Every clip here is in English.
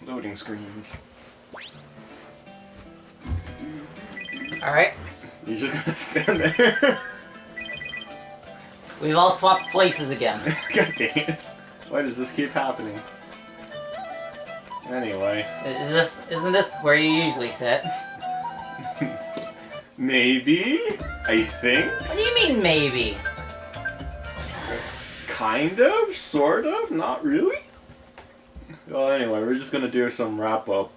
Loading screens. Alright. You're just gonna stand there. We've all swapped places again. God dang it. Why does this keep happening? Anyway. Isn't this where you usually sit? Maybe? I think? What do you mean, maybe? Kind of? Sort of? Not really? Well, anyway, we're just gonna do some wrap-up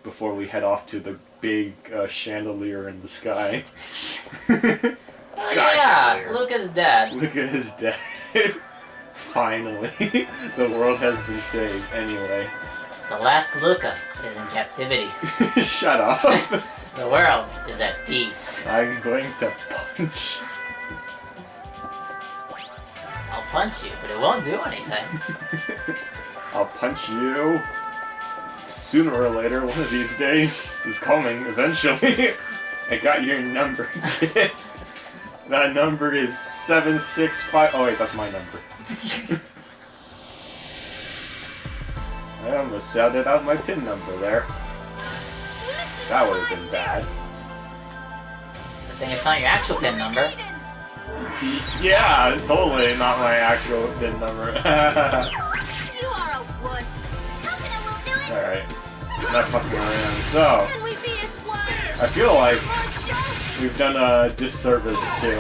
before we head off to the big chandelier in the sky. Oh, yeah, Luca's dead. Luca is dead. Finally. The world has been saved. Anyway. The last Luca is in captivity. Shut up. The world is at peace. I'm going to punch. I'll punch you, but it won't do anything. I'll punch you. Sooner or later, one of these days is coming, eventually. I got your number, kid. That number is 765. Oh wait, that's my number. I almost shouted out my PIN number there. That would have been bad. Good thing it's not your actual PIN number. Yeah, totally not my actual PIN number. You are a wuss. How can I will do it? Alright, not fucking around. So, Can we be as one? I feel like More jokes? we've done a disservice to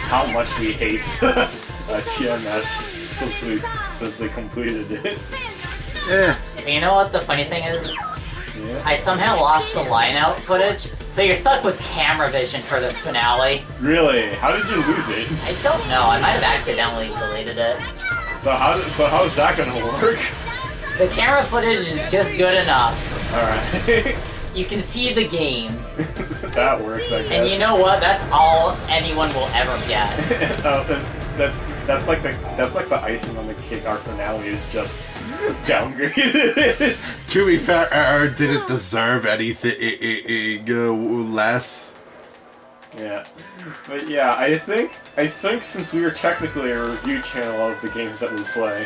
how much we hate TMS since we completed it. So you know what the funny thing is? Yeah. I somehow lost the line out footage, so you're stuck with camera vision for the finale. Really? How did you lose it? I don't know, I might have accidentally deleted it. So how's that gonna work? The camera footage is just good enough. Alright. You can see the game. That works, I guess. And you know what? That's all anyone will ever get. That's like the icing on the cake. Our finale is just downgraded. To be fair, did it deserve anything less? Yeah, but yeah, I think since we are technically a review channel of the games that we play,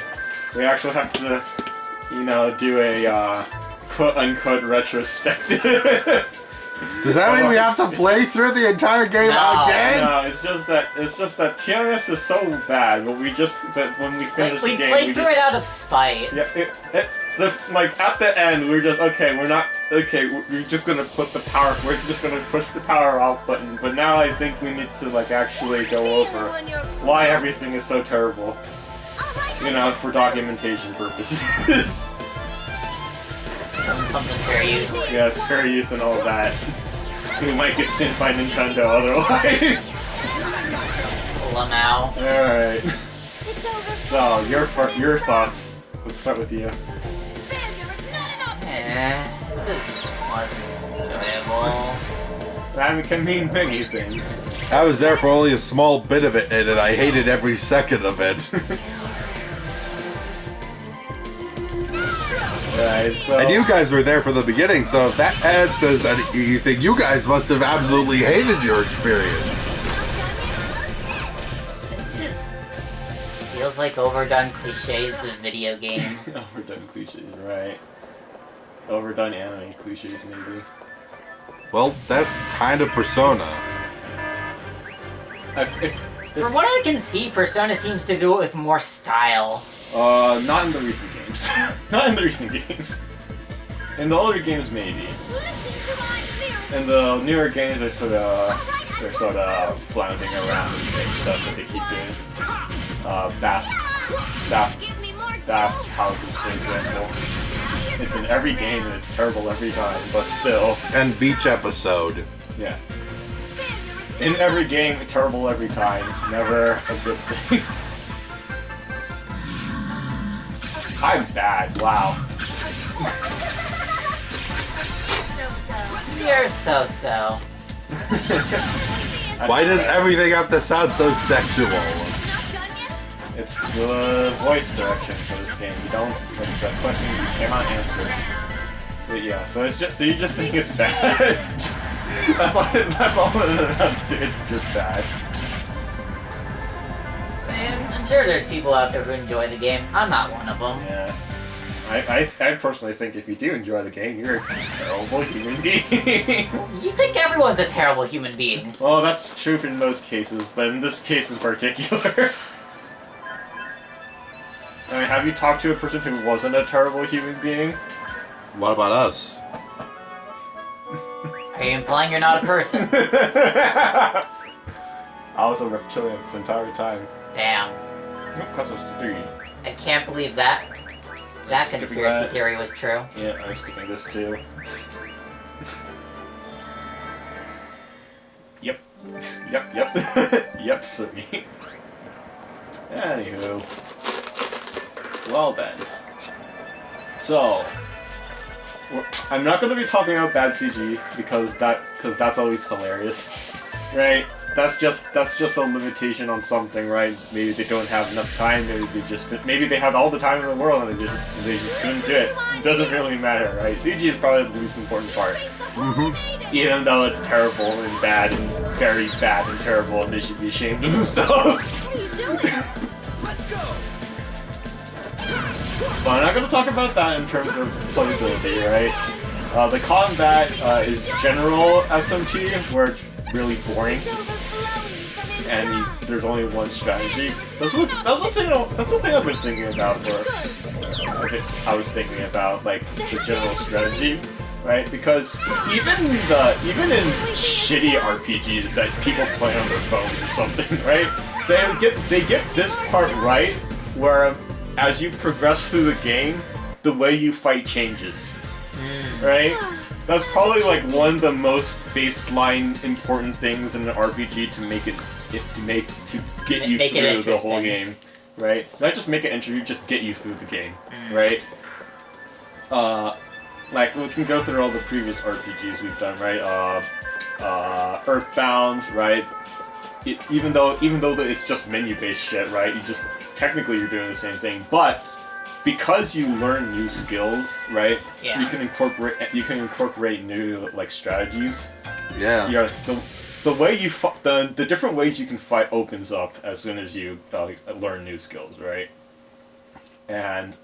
we actually have to, do a quote-unquote retrospective. Does that mean we have to play through the entire game again? No, it's just that TMS is so bad, but when we finish We the game, played through it out of spite. Yeah, at the end, we're just we're just gonna put the power. We're just gonna push the power off button. But now I think we need to actually go over why everything is so terrible. For documentation purposes. Something fair use. Yes, fair use and all that. We might get sent by Nintendo otherwise. Lamau. Alright. It's over. So, your thoughts. Let's start with you. It just wasn't enjoyable. That can mean many things. I was there for only a small bit of it, and I hated every second of it. Right, so... And you guys were there for the beginning, so if that ad says anything, you guys must have absolutely hated your experience. It just feels like overdone cliches with video game. Overdone cliches, right. Overdone anime cliches, maybe. Well, that's kind of Persona. From what I can see, Persona seems to do it with more style. Not in the recent games. Not in the recent games. In the older games, maybe. In the newer games, they're sort of floundering around and saying stuff that they keep doing. Bath houses, for example. It's in every game and it's terrible every time, but still. And Beach episode. Yeah. In every game, terrible every time. Never a good thing. I'm bad, wow. You're so-so. Why does everything have to sound so sexual? It's the voice direction for this game. You don't. It's a question you cannot answer. But yeah, so it's just. So you just think it's bad. That's all it amounts to. It's just bad. Man, I'm sure there's people out there who enjoy the game. I'm not one of them. Yeah. I personally think if you do enjoy the game, you're a terrible human being. You think everyone's a terrible human being. Well, that's true in most cases, but in this case in particular. I mean, have you talked to a person who wasn't a terrible human being? What about us? Are you implying you're not a person? I was a reptilian this entire time. Damn. Nope, that's was 3. I can't believe that Skipping conspiracy that. theory was true. Yeah, I'm skipping this too. Yep. Yep. Yep, Sydney. Anywho. Well then. So, I'm not going to be talking about bad CG because that's always hilarious, right? That's just a limitation on something, right? Maybe they don't have enough time. Maybe they have all the time in the world and they just couldn't do it. It doesn't really matter, right? CG is probably the least important part, even though it's terrible and bad and very bad and terrible, and they should be ashamed of themselves. What are you doing? Let's go! But I'm not going to talk about that in terms of playability, right? The combat is general SMT, where it's really boring, and there's only one strategy. That's the thing I've been thinking about I was thinking about, like, the general strategy, right? Because even in shitty RPGs that people play on their phones or something, right? They get this part right, where as you progress through the game, the way you fight changes, right? That's probably like one of the most baseline important things in an RPG to get you through the whole game, right? Not just make it interesting, just get you through the game, right? Like we can go through all the previous RPGs we've done, right? Earthbound, right? Even though it's just menu-based shit, right? Technically you're doing the same thing, but because you learn new skills, right? Yeah. You can incorporate new like strategies. Yeah. Yeah. The way you the different ways you can fight opens up as soon as you learn new skills, right? And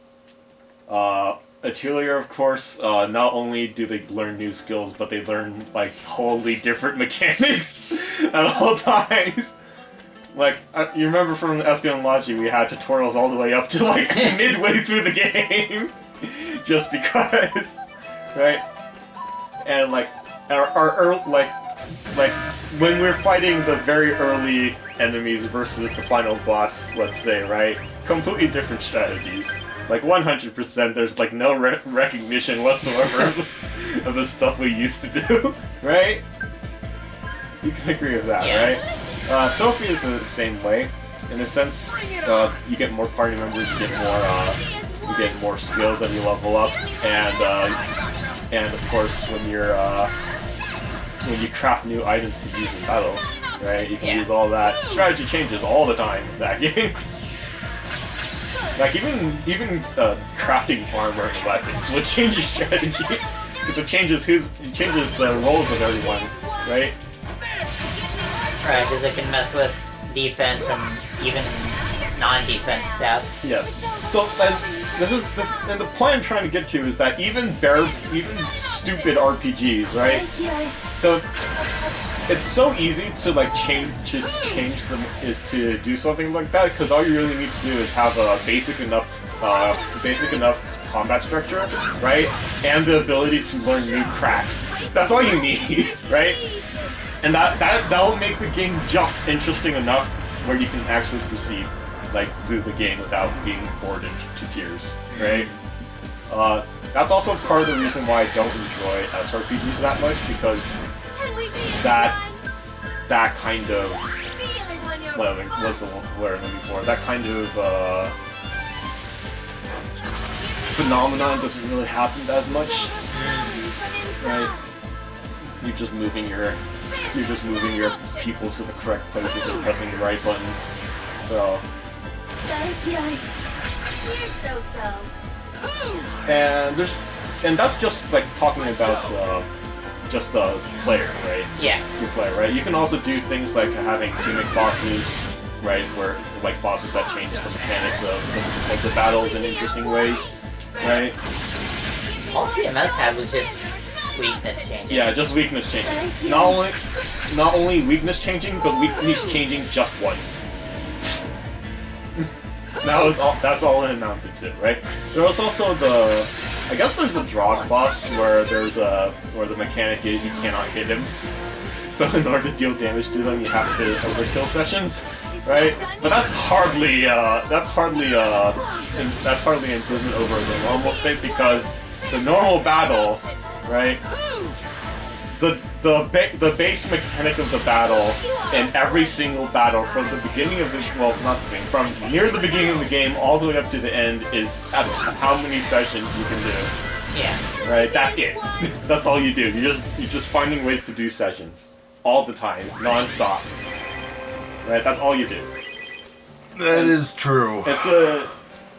Atelier, of course, not only do they learn new skills, but they learn like totally different mechanics at all times. Like, you remember from Eskin Lachi, we had tutorials all the way up to like midway through the game, just because, right? And like, like when we're fighting the very early enemies versus the final boss, let's say, right? Completely different strategies. Like 100%, there's like no recognition whatsoever of the stuff we used to do, right? You can agree with that, Yeah. right? Sophie is the same way. In a sense, you get more party members, you get more skills as you level up, and of course when you craft new items to use in battle, right? You can use all that. Strategy changes all the time in that game. Like even crafting armor and weapons will change your strategies because it changes the roles of everyone, right? Right, because it can mess with defense and even non-defense stats. Yes. So and the point I'm trying to get to is that even stupid RPGs, right? It's so easy to like change them to do something like that because all you really need to do is have a basic enough combat structure, right? And the ability to learn new craft. That's all you need, right? And that will make the game just interesting enough where you can actually proceed like through the game without being bored to tears, right? That's also part of the reason why I don't enjoy SRPGs that much because that kind of what's the word I'm looking for? That kind of phenomenon doesn't really happen as much, right? You're just moving your people to the correct places and pressing the right buttons. So. You're so. And that's just like talking about just the player, right? Yeah. Your player, right? You can also do things like having gimmick bosses, right? Where like bosses that change the mechanics of the battles in interesting ways. right? All TMS had was just weakness changing. Yeah, just weakness changing. Not only weakness changing, but weakness changing just once. That's all it amounted to, right? There was also I guess there's the Drog boss where where the mechanic is you cannot hit him. So in order to deal damage to them, you have to overkill sessions, right? But that's hardly improvement over the normal state, because the normal battle, right? The base mechanic of the battle in every single battle from the beginning of from near the beginning of the game all the way up to the end is how many sessions you can do. Yeah. Right, that's it. That's all you do. You're just finding ways to do sessions all the time, non-stop. Right, that's all you do. That is true.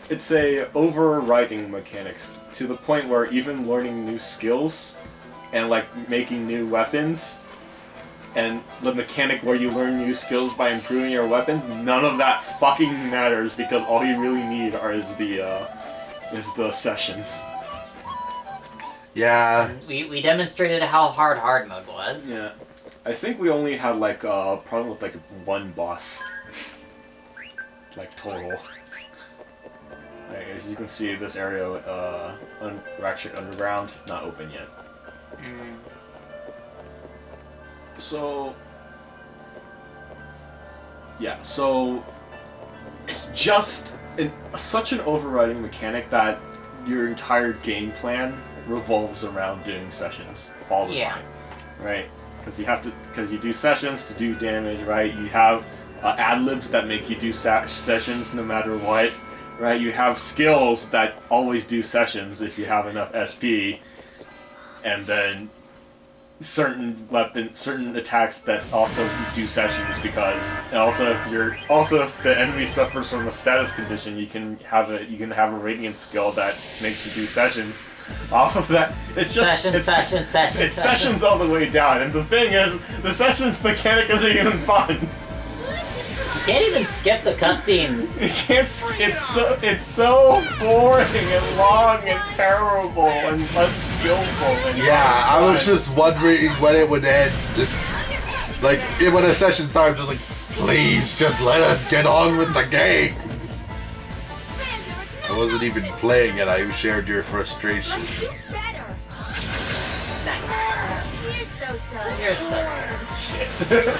It's a overriding mechanics to the point where even learning new skills and like making new weapons and the mechanic where you learn new skills by improving your weapons, none of that fucking matters, because all you really need is the sessions. Yeah. We demonstrated how hard mode was. Yeah. I think we only had like problem with like one boss. Like total. Like, as you can see, this area Ratchet Underground not open yet. So yeah, so it's just such an overriding mechanic that your entire game plan revolves around doing sessions all the time, right? Because you do sessions to do damage, right? You have ad-libs that make you do sessions no matter what, right? You have skills that always do sessions if you have enough SP, and then certain attacks that also do sessions, because if the enemy suffers from a status condition, you can have a radiant skill that makes you do sessions off of that. It's just sessions all the way down, and the thing is, the sessions mechanic isn't even fun. You can't even skip the cutscenes. You can't. It's so boring and long and terrible and unskillful. And yeah, I was just wondering when it would end. Like, when a session started, just like, please, just let us get on with the game. I wasn't even playing it. I shared your frustration. Nice. You're so sorry. You're so sorry. Shit.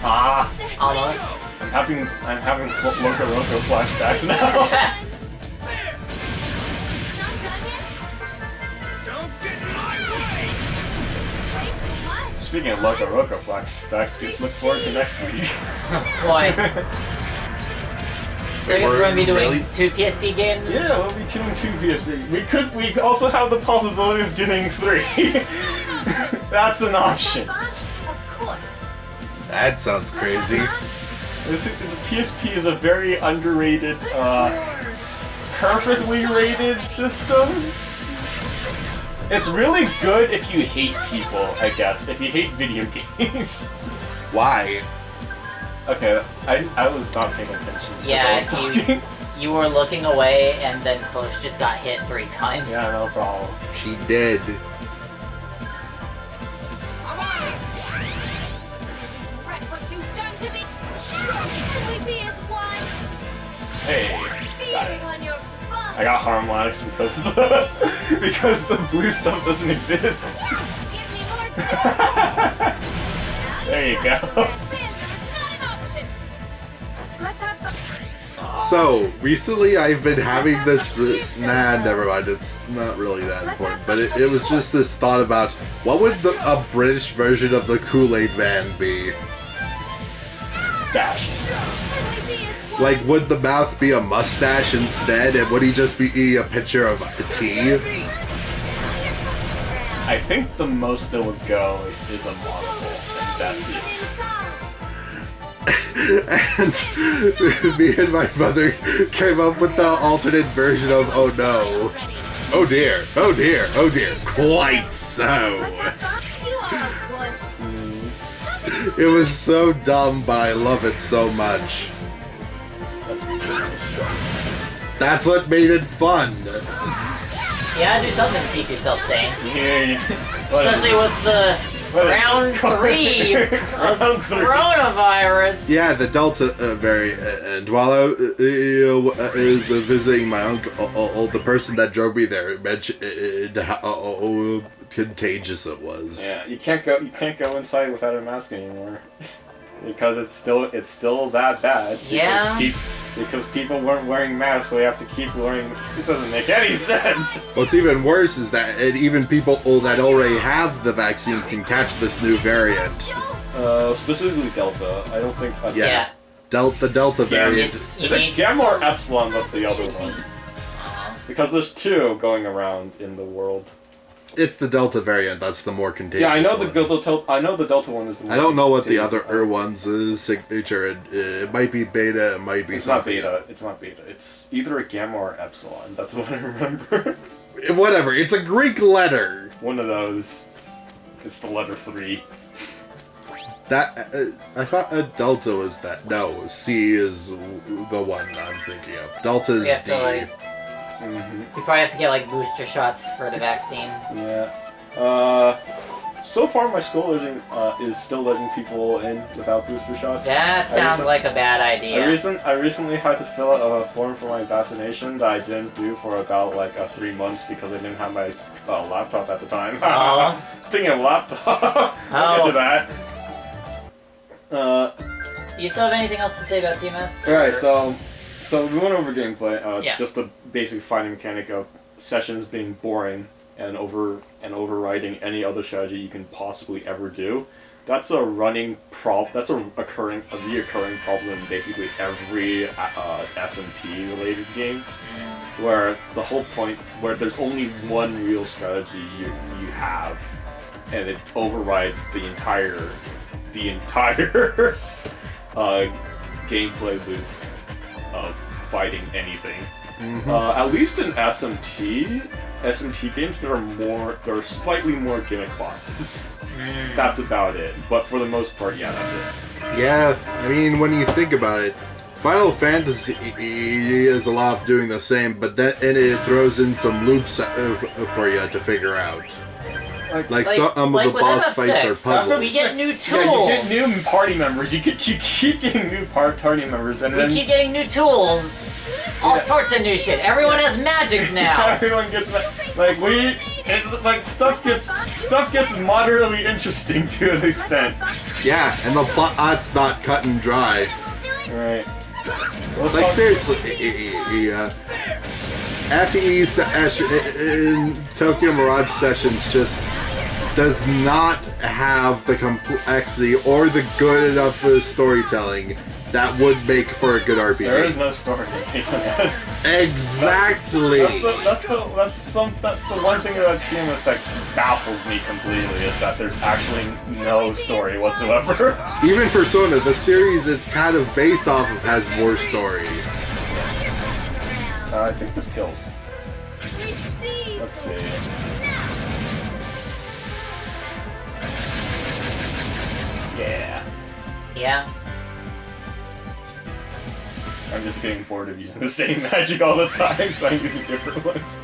Almost. I'm having Loco Roco flashbacks now. Speaking of Loco Roco flashbacks, look forward to next week. Boy. We're going to be doing 2 PSP games? Yeah, we'll be doing 2 PSP. We also have the possibility of doing 3. That's an option. Of course. That sounds crazy. The PSP is a very underrated, perfectly rated system. It's really good if you hate people, I guess. If you hate video games. Why? Okay, I was not paying attention. Yeah, you were looking away, and then Close just got hit 3 times. Yeah, no problem. She did. Hey, got it. I got harmonics because the blue stuff doesn't exist. There you go. So, recently I've been having this... never mind, it's not really that important, but it was just this thought about, what would a British version of the Kool-Aid Man be? Dash. Like, would the mouth be a mustache instead, and would he just be a picture of tea? I think the most that would go is a monocle, and that's it. And me and my brother came up with the alternate version of "Oh no, oh dear, oh dear, oh dear." Quite so. It was so dumb, but I love it so much. That's ridiculous. That's what made it fun. You gotta do something to keep yourself sane. Yeah. Especially with the round 3 of coronavirus. Yeah, the Delta variant. While I was visiting my uncle, the person that drove me there mentioned how contagious it was. Yeah, you can't go inside without a mask anymore. Because it's still that bad. Yeah. Because people weren't wearing masks, so we have to keep wearing. It doesn't make any sense. What's even worse is that even people that already have the vaccine can catch this new variant. Specifically Delta. I don't think. Yeah. The Delta variant. Is it Gamma or Epsilon? That's the other one. Because there's 2 going around in the world. It's the Delta variant that's the more contagious. Yeah, I know one. I know the Delta one is the. I don't know what the other one's signature. It might be Beta. It might be. It's something. Not Beta. It's not Beta. It's either a Gamma or Epsilon. That's what I remember. Whatever. It's a Greek letter. One of those. It's the letter 3. That I thought a Delta was that. No, C is the one I'm thinking of. Delta is D. You probably have to get like booster shots for the vaccine. Yeah. So far my school is still letting people in without booster shots. That sounds like a bad idea. I recently had to fill out a form for my vaccination that I didn't do for about like 3 months because I didn't have my laptop at the time. Thinking of laptop. We'll get to that. Do you still have anything else to say about TMS? Alright, so we went over gameplay. Yeah. Just the basic fighting mechanic of sessions being boring and overriding any other strategy you can possibly ever do. That's a running That's a reoccurring problem in basically every SMT related game, where the whole point where there's only one real strategy you have, and it overrides the entire gameplay loop of fighting anything. At least in SMT games, there are slightly more gimmick bosses. That's about it. But for the most part, yeah, that's it. Yeah, I mean, when you think about it, Final Fantasy is a lot of doing the same, but then it throws in some loops for you to figure out. Like some of the boss fights are puzzles. We get new tools. Yeah, you get new party members. You keep getting new party members, and then we keep getting new tools. All sorts of new shit. Everyone has magic now. Everyone gets stuff gets moderately interesting to an extent. Yeah, and the plot's not cut and dry. Right. Like seriously, FE Tokyo Mirage Sessions just does not have the complexity or the good enough storytelling that would make for a good RPG. There is no story in TMS. Exactly. That's the one thing about TMS that baffles me completely, is that there's actually no story whatsoever. Even Persona, the series it's kind of based off of, has more story. I think this kills. Let's see. Yeah. Yeah. I'm just getting bored of using the same magic all the time, so I'm using different ones.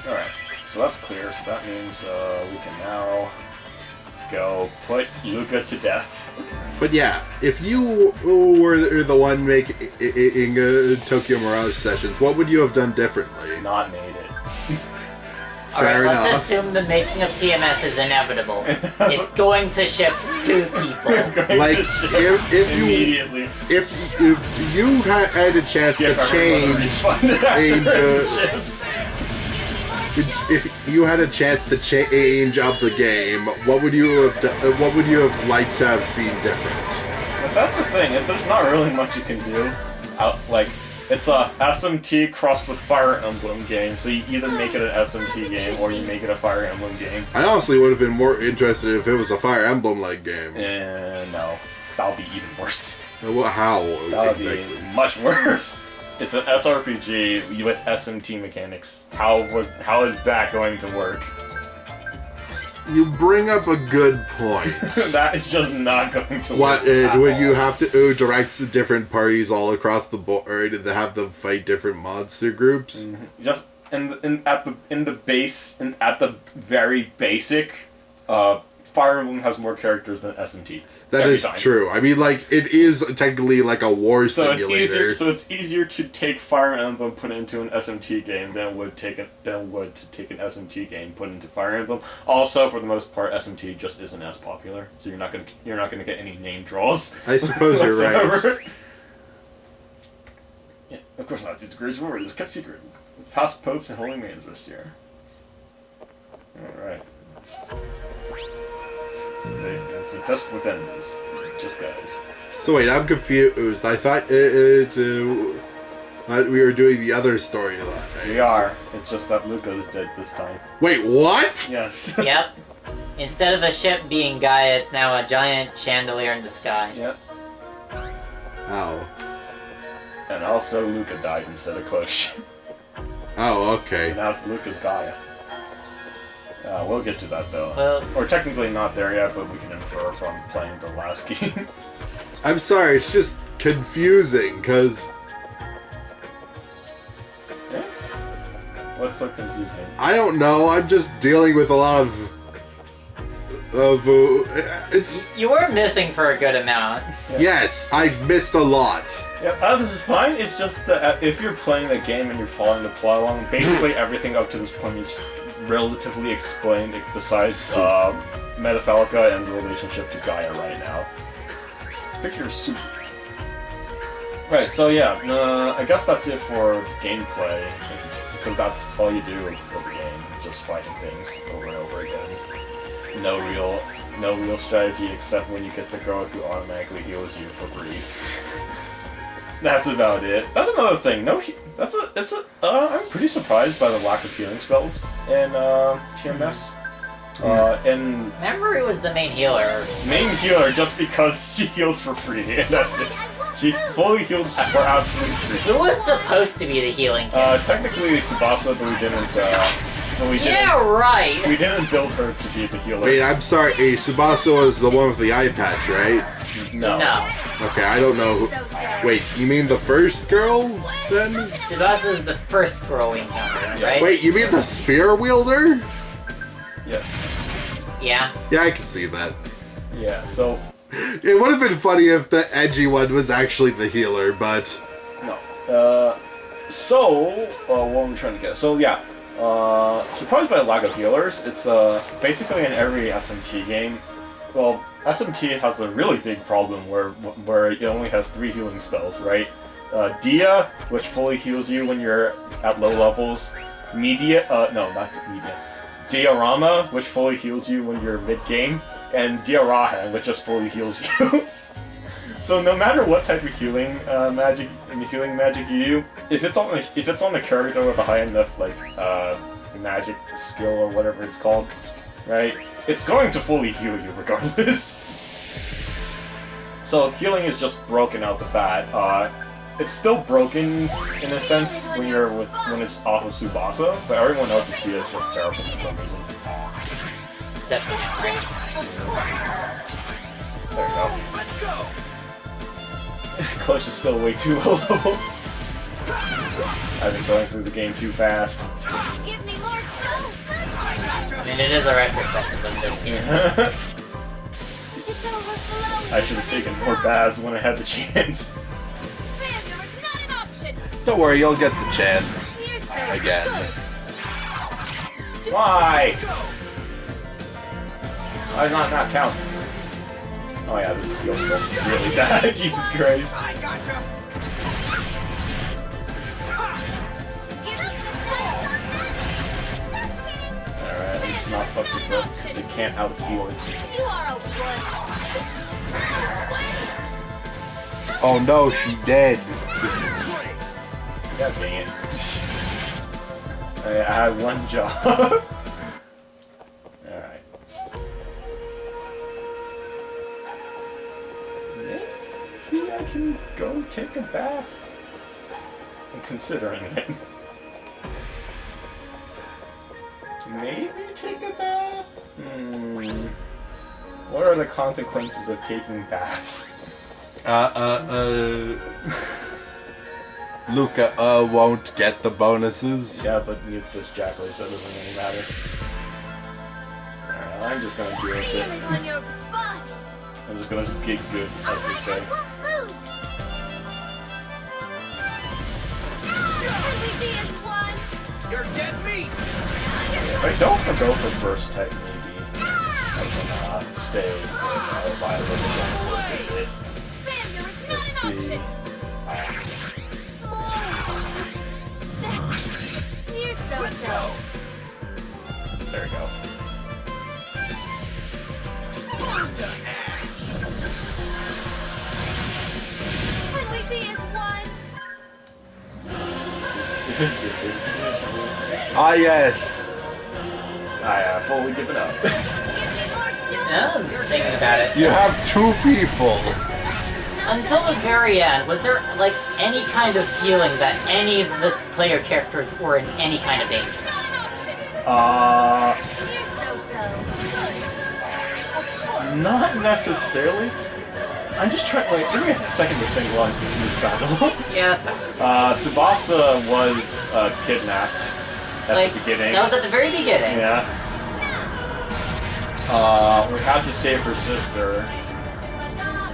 Alright, so that's clear, so that means we can now go put Luca to death. But yeah, if you were the one making Tokyo Mirage Sessions, what would you have done differently? Not made it. Fair enough. Let's assume the making of TMS is inevitable. It's going to ship 2 people. Like, if you had a chance to change if you had a chance to change up the game, what would you have done, what would you have liked to have seen different? But that's the thing, there's not really much you can do. It's a SMT crossed with Fire Emblem game, so you either make it an SMT game or you make it a Fire Emblem game. I honestly would have been more interested if it was a Fire Emblem-like game. No. That would be even worse. Well, how? That would be much worse. It's an SRPG with SMT mechanics. How is that going to work? You bring up a good point. That is just not going to What work. at when all. you have to direct different parties all across the board to have them fight different monster groups? Just at the very basic, Fire Emblem has more characters than SMT. That every is time. true. I mean, like, it is technically like a war simulator. It's easier to take Fire Emblem, put it into an SMT game than it would to take an SMT game, put it into Fire Emblem. Also, for the most part, SMT just isn't as popular, so you're not gonna get any name draws. I suppose you're right. whatsoever. Yeah, of course not. It's a great war. It's kept secret. Past popes and holy maidens this year. All right. It's infested with enemies. Just guys. So wait, I'm confused. I thought we were doing the other storyline. Right? We are. It's just that Luca's dead this time. Wait, what? Yes. Yep. Instead of a ship being Gaia, it's now a giant chandelier in the sky. Yep. Oh. And also Luca died instead of Clutch. Oh, So okay. now it's Luca's Gaia. We'll get to that though. Well, We're technically not there yet, but we can infer from playing the last game. I'm sorry, it's just confusing, because Yeah? What's so confusing? I don't know, I'm just dealing with a lot of it's... you were missing for a good amount. Yeah. Yes, I've missed a lot. Yeah, this is fine. It's just that if you're playing the game and you're following the plot along, basically everything up to this point is relatively explained, besides Metafalca and the relationship to Gaia right now. Picture of soup. Right, so yeah, I guess that's it for gameplay, because that's all you do for the game, just fighting things over and over again. No real strategy except when you get the girl who automatically heals you for free. That's about it. That's another thing. I'm pretty surprised by the lack of healing spells in TMS. And Remember, it was the main healer. main healer just because she heals for free, and that's it. She fully heals for absolutely free. Who was supposed to be the healing character? Technically Tsubasa, but we didn't. Yeah, right. We didn't build her to be the healer. Wait, I'm sorry, Tsubasa was the one with the eye patch, right? No. No. Okay, I don't know who... So sorry. Wait, you mean the first girl, then? Tsubasa is the first girl we encountered, right? Wait, you mean the spear wielder? Yes. Yeah. Yeah, I can see that. Yeah. So It would have been funny if the edgy one was actually the healer, but... no. What am I trying to get? So yeah. Surprised by the lack of healers. It's basically in every SMT game. Well, SMT has a really big problem where it only has 3 healing spells, right? Dia, which fully heals you when you're at low levels. Diorama, which fully heals you when you're mid-game. And Diarahan, which just fully heals you. So no matter what type of healing magic you do, if it's on the character with a high enough magic skill or whatever it's called, right? It's going to fully heal you regardless. So healing is just broken out the bat. It's still broken in a sense when it's off of Tsubasa, but everyone else's heal is just terrible for some reason. Except for him, right? There you go. Let's go. Clutch is still way too low level. I've been going through the game too fast. Give me more dough. I mean, it is a retrospective of this game. It's overflowing. I should have taken more baths when I had the chance. Failure is not an option. Don't worry, you'll get the chance. You're so Again. Why? Why not count? Oh yeah, this heal spell's really bad. Jesus Christ. Get up the sights on that. Just kidding. Alright, let's not fuck this up because it can't out heal it. You are a wuss. Oh no, she dead. God dang it. I had one job. Alright. Maybe I can go take a bath. I'm considering it. Maybe take a bath? What are the consequences of taking baths? Luca, won't get the bonuses. Yeah, but you push Jackley, so it doesn't really matter. Alright, I'm just gonna deal with Feeling it. on your body. I'm just gonna get good, as they Alright, say. I won't lose. Can we be as one? You're dead meat! If I don't go for burst type, maybe I can stay viable again for a bit. Failure is not Let's an see. option. You're so. There we go. Can we be as one? Ah, yes. I fully give it up. Give me more joy. Yeah, I'm thinking about it. You have 2 people. Until the very end, was there like any kind of feeling that any of the player characters were in any kind of danger? Not an option. You're so. Of course. Not necessarily. I'm just trying, like, give me a second to think while I'm doing this battle. Yeah, that's fast. Tsubasa was kidnapped at Like the beginning. that was at the very beginning. Yeah. We have to save her sister.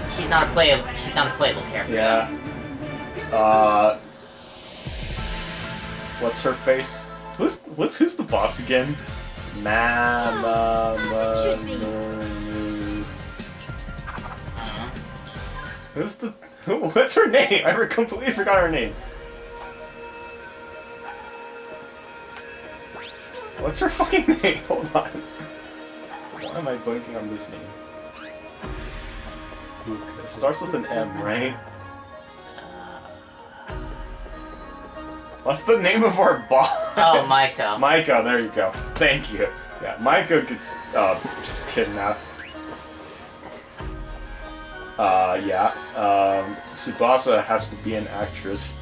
She's not a playable character. Yeah. What's her face? Who's the boss again? Should be. What's her name? I completely forgot her name. What's her fucking name? Hold on. Why am I blanking on this name? It starts with an M, right? What's the name of our boss? Oh, Maiko. Maiko, there you go. Thank you. Yeah, Maiko gets kidnapped. Tsubasa has to be an actress.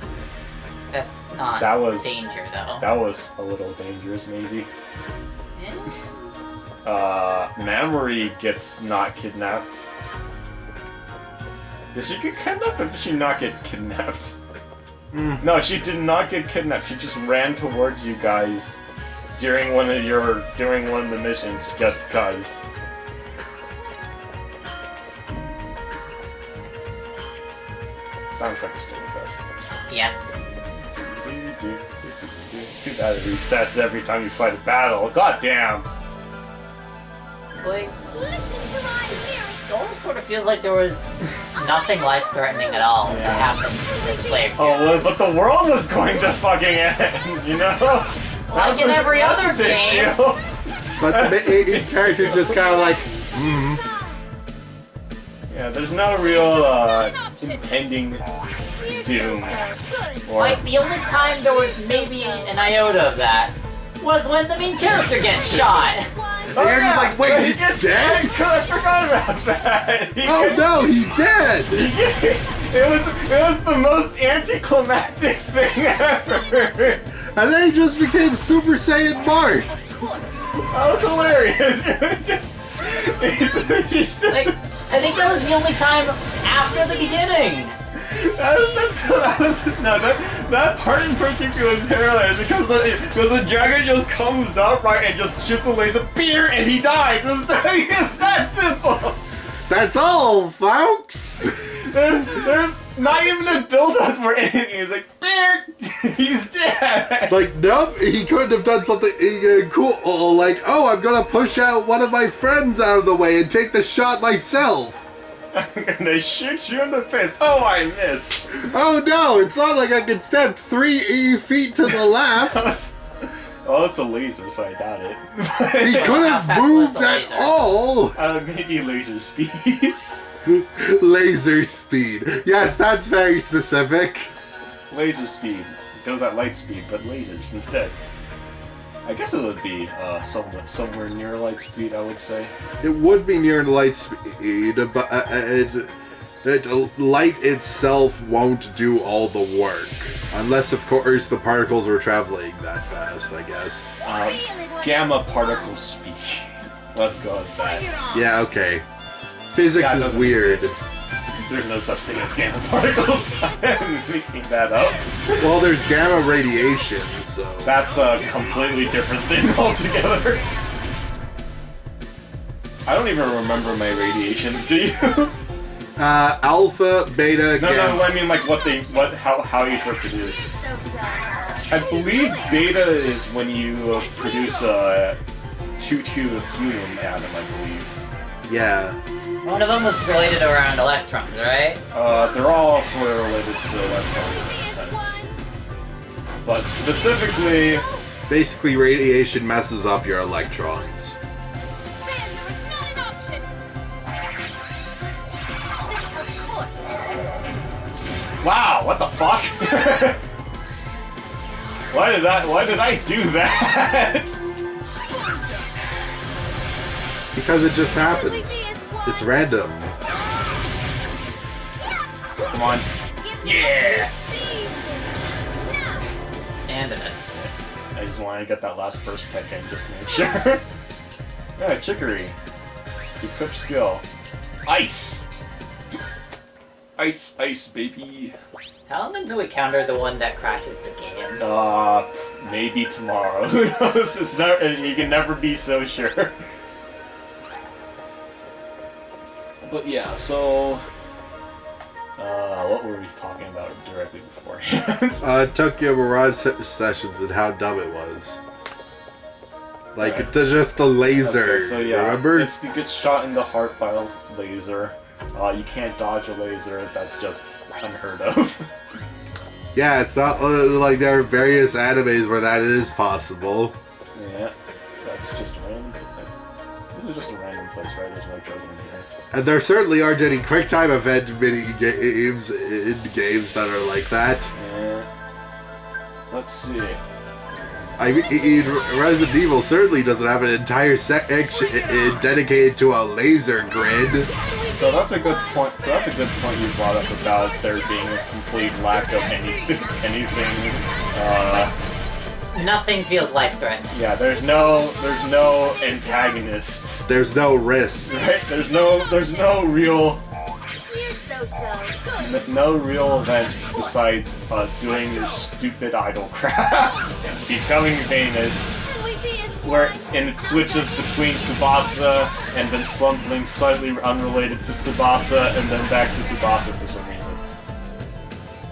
That's not That was- danger, though. That was a little dangerous, maybe. Yeah. Mamori gets not kidnapped. Did she get kidnapped or did she not get kidnapped? No, she did not get kidnapped. She just ran towards you guys during one of the missions just cause. Soundtrack is still the best. Yeah. Too bad it resets every time you fight a battle. God damn! Like, Listen to my lyrics. it almost sort of feels like there was nothing life-threatening at all to happen to the players. Oh, well, but the world was going to fucking end, you know? Like in every other game. But the main character just kind of like, Yeah, there's no real impending You're doom. Good. Or Like, the only time there was maybe an iota of that was when the main character gets shot. oh, you're just like, wait, he he's gets dead? I forgot about that. oh no, he's dead! It was the most anticlimactic thing ever. And then he just became Super Saiyan Mark. That was hilarious. It was just Like, I think that was the only time after the beginning. that part in particular is hilarious because the dragon just comes up, right, and just shoots a laser, beer, and he dies. It was that simple. That's all, folks. There's not even a build-up for anything. He's like, beer, he's dead. Like, nope, he couldn't have done something cool, like, oh, I'm gonna push out one of my friends out of the way and take the shot myself. I'm gonna shoot you in the face. Oh, I missed. Oh no, it's not like I can step 3 feet to the left. Well, it's a laser, so I doubt it. He could How have fast was moved the at laser? all. Maybe laser speed. Laser speed. Yes, that's very specific. Laser speed. It goes at light speed, but lasers instead. I guess it would be somewhere near light speed, I would say. It would be near light speed, but light itself won't do all the work. Unless, of course, the particles were traveling that fast, I guess. Gamma particle speed. Let's go with that. Yeah, okay. Physics Yeah, it is doesn't weird. exist. There's no such thing as gamma particles. I'm making that up. Well, there's gamma radiation, so... That's a completely different thing altogether. I don't even remember my radiations, do you? Alpha, beta, No, gamma. I mean like how each are produced. I believe beta is when you produce a 2-2 helium atom, I believe. Yeah. One of them was related around electrons, right? They're all sort of related to electrons in a sense. But specifically... Basically, radiation messes up your electrons. Failure is not an option. Of course. Wow, what the fuck? Why did I do that? Because it just Will we happens. be as one? It's random. Come on. Give me Yeah. receive. Now. And it. I just want to get that last first tech in just to make sure. Yeah, chicory. Equip skill. Ice! Ice, baby. How long until we counter the one that crashes the game? Maybe tomorrow. Who knows? It's never, you can never be so sure. But yeah, so... what were we talking about directly beforehand? Tokyo Mirage Sessions and how dumb it was. Like, it's just the laser, Okay, so yeah, remember? it gets shot in the heart by a laser. You can't dodge a laser, that's just unheard of. Yeah, it's not like there are various animes where that is possible. Yeah, that's just random. This is just a random place, right? There's no joke in here. And there certainly aren't any QuickTime event mini games in games that are like that. Yeah. Let's see. I mean, Resident Evil certainly doesn't have an entire section dedicated to a laser grid. So that's a good point. So that's a good point you brought up about there being a complete lack of anything. Nothing feels life-threatening. Yeah, there's no antagonists. There's no risk. Right? There's no real. You're so good. No real event besides doing your stupid idol crap, becoming famous, Can we be as where one? and it switches between Tsubasa and then something slightly unrelated to Tsubasa and then back to Tsubasa for some reason.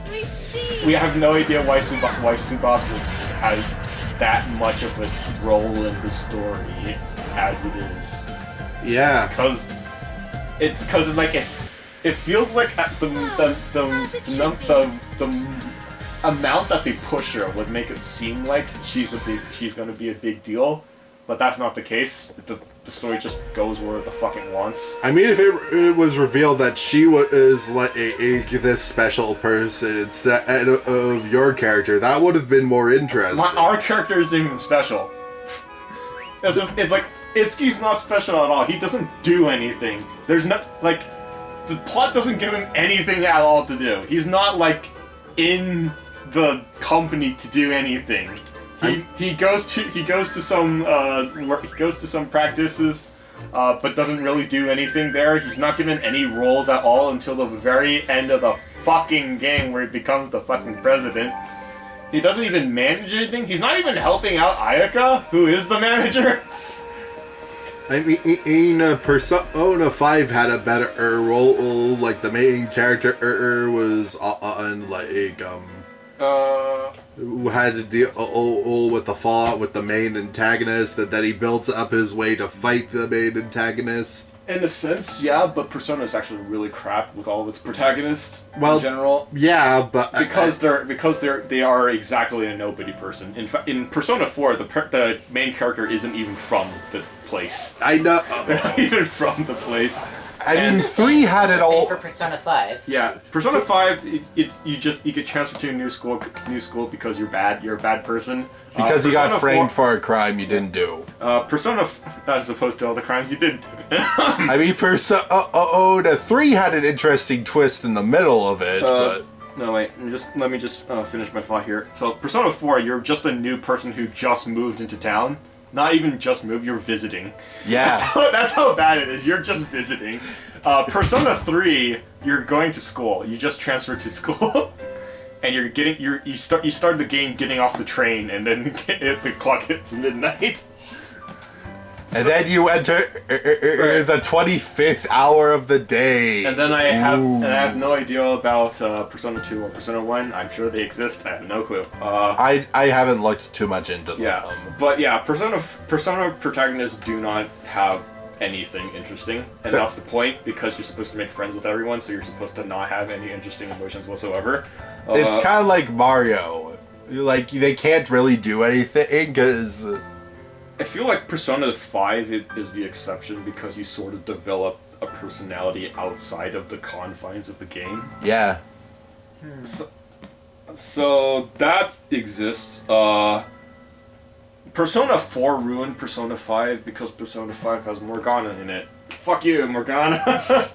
Receive. We have no idea why Tsubasa has that much of a role in the story as it is. Yeah. Because like it feels like the amount that they push her would make it seem like she's gonna be a big deal, but that's not the case. The story just goes where the fuck it wants. I mean, if it was revealed that she was like this special person instead of your character, that would have been more interesting. Our character isn't even special. It's like Itsuki's not special at all. He doesn't do anything. There's no like. The plot doesn't give him anything at all to do. He's not like in the company to do anything. He goes to some practices, but doesn't really do anything there. He's not given any roles at all until the very end of the fucking game where he becomes the fucking president. He doesn't even manage anything. He's not even helping out Ayaka, who is the manager. I mean, Persona 5 had a better role, like the main character was on, like, who had to deal with the fallout with the main antagonist, and then he builds up his way to fight the main antagonist. In a sense, yeah, but Persona is actually really crap with all of its protagonists Well, in general. Yeah, but... Because they are exactly a nobody person. In fact, in Persona 4, the main character isn't even from the place. I know... They're not even from the place. I mean, And- 3 had it Same all. for Persona 5. Yeah, Persona 5, you get transferred to a new school because you're bad. You're a bad person. Because you got Persona framed 4 for a crime you didn't do. Persona, as opposed to all the crimes you did. I mean, Persona 3 had an interesting twist in the middle of it, but... No, wait. Let me just finish my thought here. So, Persona 4, you're just a new person who just moved into town. Not even just move, you're visiting. Yeah. That's how bad it is. You're just visiting. Persona 3, you're going to school. You just transferred to school. And you start the game getting off the train, and then the clock hits midnight. And then you enter the 25th hour of the day. And then I have no idea about Persona 2 or Persona 1. I'm sure they exist. I have no clue. I haven't looked too much into them. Yeah, but yeah, Persona protagonists do not have anything interesting, and that's the point, because you're supposed to make friends with everyone, so you're supposed to not have any interesting emotions whatsoever. It's kind of like Mario. Like, they can't really do anything, because... I feel like Persona 5 is the exception, because you sort of develop a personality outside of the confines of the game. Yeah. So that exists. Persona 4 ruined Persona 5 because Persona 5 has Morgana in it. Fuck you, Morgana!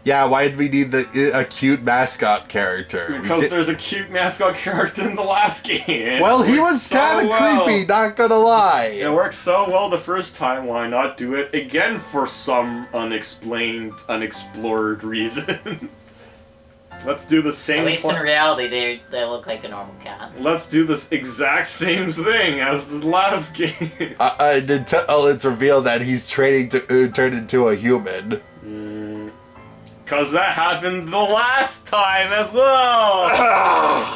Yeah, why did we need a cute mascot character? Because there's a cute mascot character in the last game. Well, he was kind of creepy, not gonna lie. It worked so well the first time, why not do it again for some unexplained, unexplored reason? Let's do the same... At least in reality, they look like a normal cat. Let's do this exact same thing as the last game. Until it's revealed that he's training to turn into a human. Cause that happened the last time as well!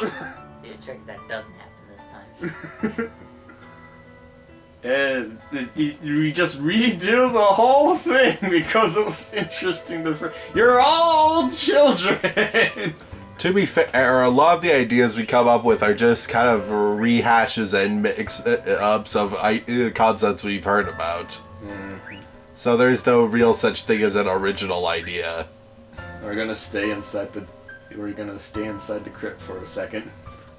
See, the trick is that doesn't happen this time. You just redo the whole thing because it was interesting. You're all children! To be fair, a lot of the ideas we come up with are just kind of rehashes and mix-ups of concepts we've heard about. So there's no real such thing as an original idea. We're gonna stay inside the crypt for a second.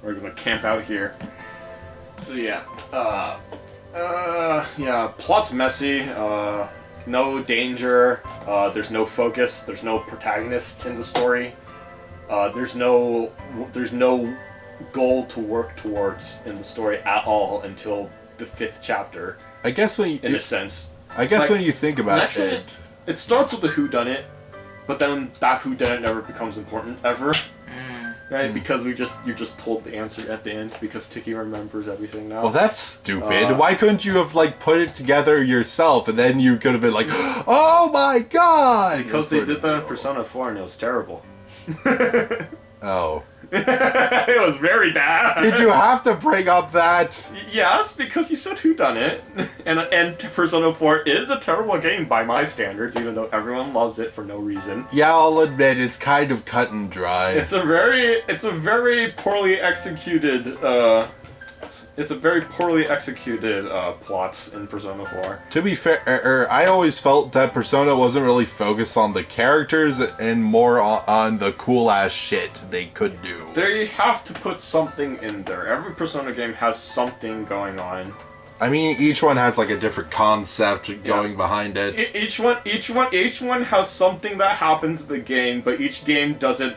We're gonna camp out here. So yeah, plot's messy. No danger. There's no focus. There's no protagonist in the story. There's no goal to work towards in the story at all until the 5th chapter. I guess when in a sense. I guess when you think about it, it starts with the whodunit, but then that whodunit never becomes important ever, right? Because you're just told the answer at the end because Tiki remembers everything now. Well, that's stupid. Why couldn't you have put it together yourself, and then you could have been like, "Oh my god!" Because they did that in Persona 4 and it was terrible. Oh. It was very bad. Did you have to bring up that? Yes, because you said whodunit, and Persona 4 is a terrible game by my standards, even though everyone loves it for no reason. Yeah, I'll admit it's kind of cut and dry. It's a very poorly executed. It's a very poorly executed plot in Persona 4. To be fair, I always felt that Persona wasn't really focused on the characters and more on the cool-ass shit they could do. They have to put something in there. Every Persona game has something going on. I mean, each one has a different concept going behind it. Each one has something that happens in the game, but each game does it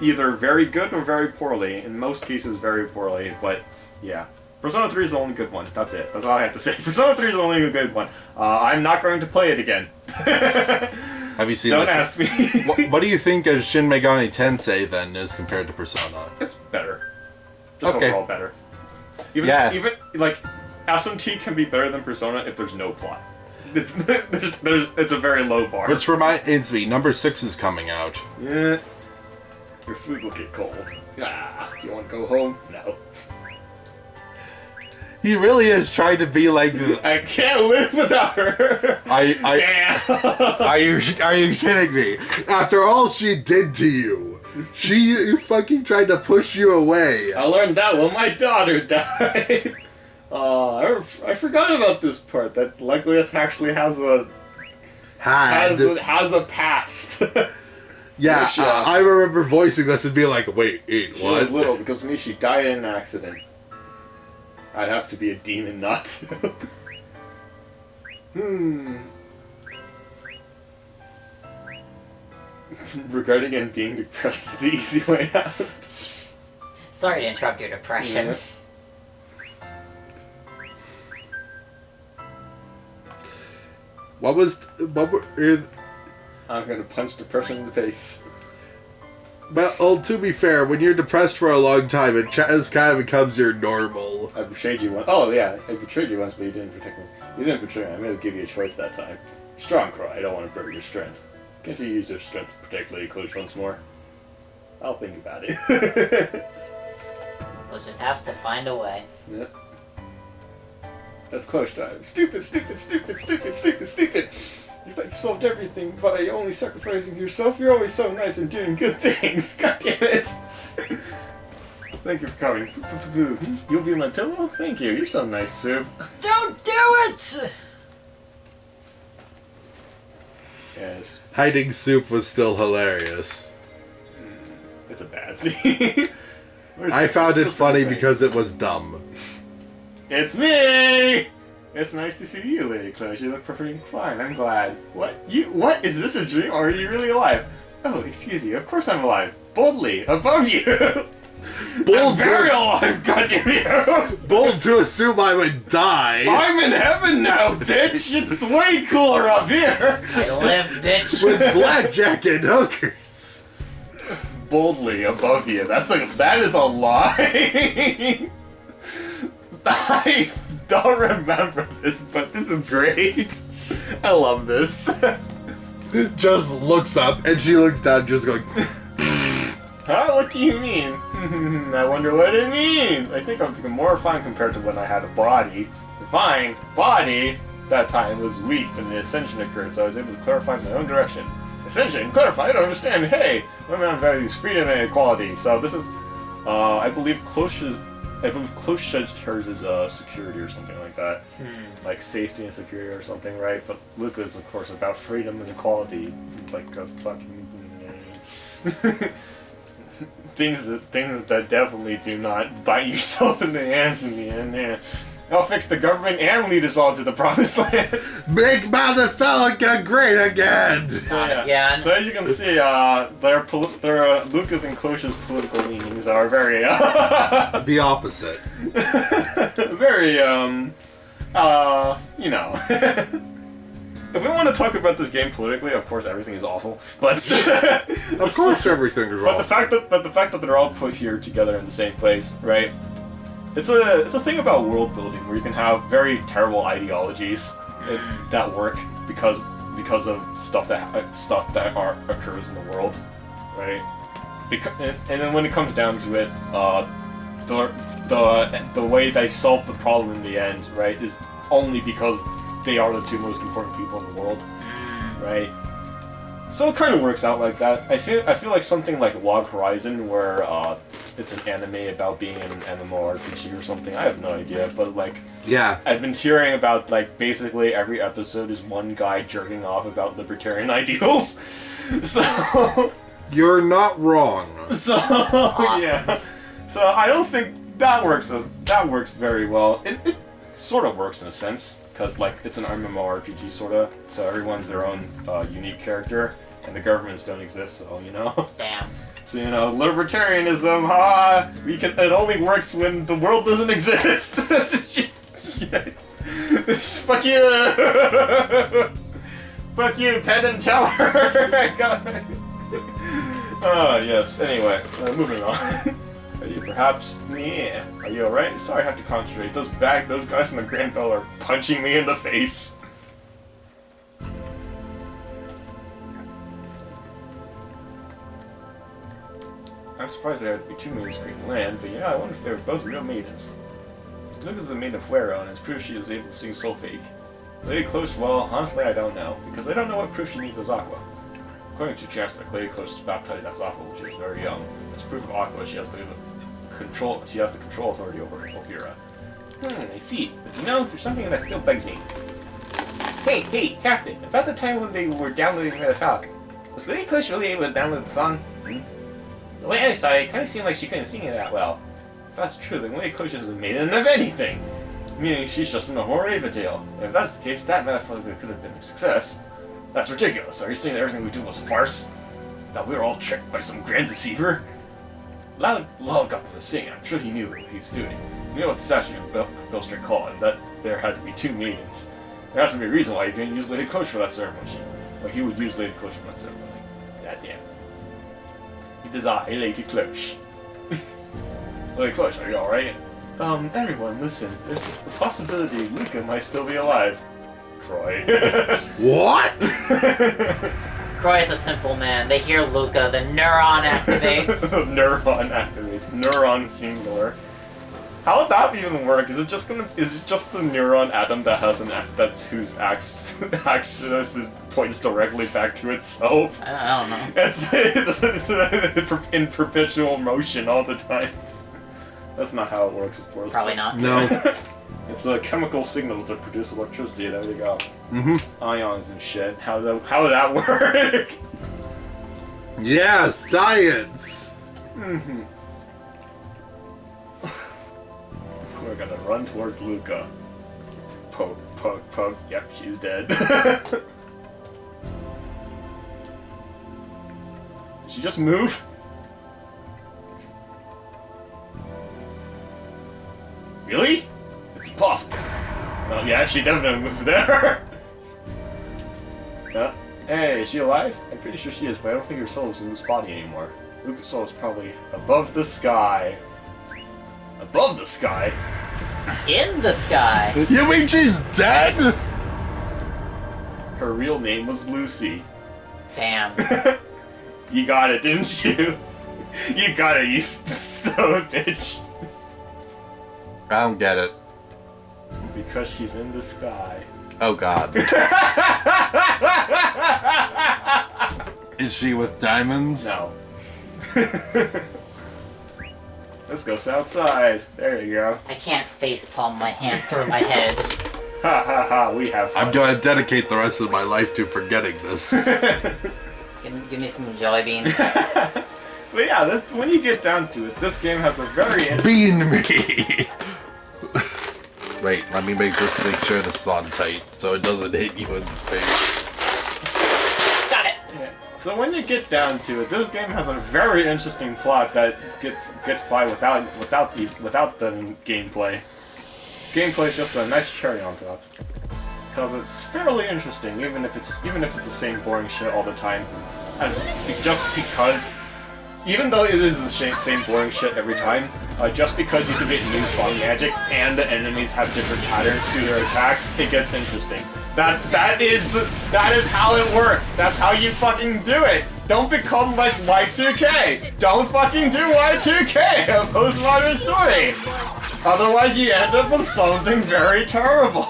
either very good or very poorly. In most cases, very poorly, but... yeah. Persona 3 is the only good one. That's it. That's all I have to say. Persona 3 is the only good one. I'm not going to play it again. Have you seen Don't ask me. What do you think of Shin Megami Tensei, then, as compared to Persona? It's better. Just overall better. Even SMT can be better than Persona if there's no plot. It's a very low bar. Which reminds me, number 6 is coming out. Yeah. Your food will get cold. You want to go home? No. He really is trying to be like... I can't live without her! Damn! Are you kidding me? After all she did to you, she fucking tried to push you away. I learned that when my daughter died. I forgot about this part, that Leglius actually has a past. Yeah, I remember voicing this and being like, wait, what? She was little, because me, she died in an accident. I'd have to be a demon not to. Regretting and being depressed is the easy way out. Sorry to interrupt your depression. What were... I'm gonna punch depression in the face. Well, to be fair, when you're depressed for a long time, it just kind of becomes your normal. I betrayed you once. Oh yeah, I betrayed you once, but you didn't protect me. You didn't betray me. I'm gonna give you a choice that time. Strong Crow, I don't want to break your strength. Can't you use your strength to protect Lady Clutch once more? I'll think about it. We'll just have to find a way. Yep. That's Clutch time. Stupid, stupid, stupid, stupid, stupid, stupid! You thought you solved everything by only sacrificing yourself? You're always so nice and doing good things. God damn it! Thank you for coming. You'll be my pillow? Thank you. You're so nice, Sue. Don't do it! Yes. Hiding soup was still hilarious. It's a bad scene. I found it funny because it was dumb. It's me! It's nice to see you, Lady Clutch. You look perfectly fine. I'm glad. What? What? Is this a dream, or are you really alive? Oh, excuse you. Of course I'm alive. Boldly, above you! I'm very alive, goddamn you! Bold to assume I would die. I'm in heaven now, bitch! It's way cooler up here! I lived, bitch. With blackjack and hookers. Boldly above you. That is a lie. I don't remember this, but this is great. I love this. Just looks up and she looks down, just going. Huh? What do you mean? I wonder what it means. I think I'm becoming more refined compared to when I had a body. Refined body. That time was weak when the ascension occurred, so I was able to clarify my own direction. Ascension? Clarify? I don't understand. Hey, women values freedom and equality. So this is, I believe Cloche judged hers as security or something like that. Like safety and security or something, right? But Luca's, of course, about freedom and equality. Like a fucking... things that definitely do not bite yourself in the ass in the end, yeah. I'll fix the government and lead us all to the promised land. Make Montefelica great again! Not again. So as you can see, Lucas and Cloche's political leanings are very, The opposite. very, you know. If we want to talk about this game politically, of course everything is awful. But Of course everything is wrong. but the fact that they're all put here together in the same place, right? It's a thing about world building where you can have very terrible ideologies that work because of stuff that occurs in the world, right? And then when it comes down to it, the way they solve the problem in the end, right, is only because they are the two most important people in the world, right? So it kind of works out like that. I feel like something like Log Horizon, where it's an anime about being in an MMORPG or something. I have no idea, but like, yeah, I've been hearing about like basically every episode is one guy jerking off about libertarian ideals. So you're not wrong. So Awesome. yeah, so I don't think that works very well. It sort of works in a sense. Because, like, it's an MMORPG, sort of, so everyone's their own unique character, and the governments don't exist, so, you know. Damn. So, you know, libertarianism, it only works when the world doesn't exist. Fuck you! Fuck you, Penn and Teller! Yes, anyway, moving on. Are you perhaps... Yeah. Are you alright? Sorry, I have to concentrate. Those guys in the Grand Bell are punching me in the face. I'm surprised there had to be two maidens creeping land, but yeah, I wonder if they were both real maidens. Lucas is a maiden of Fuero, and it's proof she was able to sing so fake. Lady Cloche, well, honestly I don't know, because I don't know what proof she needs as Aqua. According to Chastic, Lady Cloche was baptized as Aqua when she was very young. As proof of Aqua, she has the control authority over Fulfira. I see. But you know, there's something that still bugs me. Hey, Captain, about the time when they were downloading the Falcon, was Lady Cloche really able to download the song? The way I saw it, it kind of seemed like she couldn't sing it that well. If that's true, then Lady Cloche isn't maiden of anything. Meaning she's just in a horror tale. And if that's the case, that metaphor could have been a success. That's ridiculous. Are you saying that everything we did was a farce? That we were all tricked by some grand deceiver? Loud got them to sing. I'm sure he knew what he was doing. You know what the statue of Bell Street called, and that there had to be two maidens. There has to be a reason why you didn't use Lady Clutch for that ceremony. Well, he would use Lady Clutch for that ceremony. Goddamn. It is I, Lady Clutch. Lady Clutch, are you alright? Everyone, listen. There's a possibility Luca might still be alive. Croy. What? Croy is a simple man. They hear Luca, the neuron activates. Neuron activates. Neuron singular. How would that even work? Is it just the neuron atom that has whose axis points directly back to itself? I don't know. It's in perpetual motion all the time. That's not how it works, of course. Probably not. No. It's chemical signals that produce electricity. There you go. Mm-hmm. Ions and shit. How would that work? Yeah, science. Mm-hmm. We're gonna run towards Luca. Poke, poke, poke. Yep, she's dead. Did she just move? Really? It's impossible. Well, yeah, she definitely moved there. Hey, is she alive? I'm pretty sure she is, but I don't think her soul is in this body anymore. Luca's soul is probably above the sky. Above the sky? In the sky. You mean she's dead? Her real name was Lucy. Damn. You got it, didn't you? You got it, you son of a bitch. I don't get it. Because she's in the sky. Oh god. Is she with diamonds? No. Let's go outside. There you go. I can't facepalm my hand through my head. Ha ha ha, we have fun. I'm going to dedicate the rest of my life to forgetting this. Give me some jelly beans. But yeah, when you get down to it, this game has a very Bean me! Wait, let me make sure this is on tight so it doesn't hit you in the face. Got it! Yeah. So when you get down to it, this game has a very interesting plot that gets by without the gameplay. Gameplay is just a nice cherry on top, because it's fairly interesting, even if it's the same boring shit all the time. Even though it is the same boring shit every time, just because you can get new song magic and the enemies have different patterns to their attacks, it gets interesting. That is how it works. That's how you fucking do it. Don't become like Y2K. Don't fucking do Y2K, a postmodern story. Otherwise, you end up with something very terrible.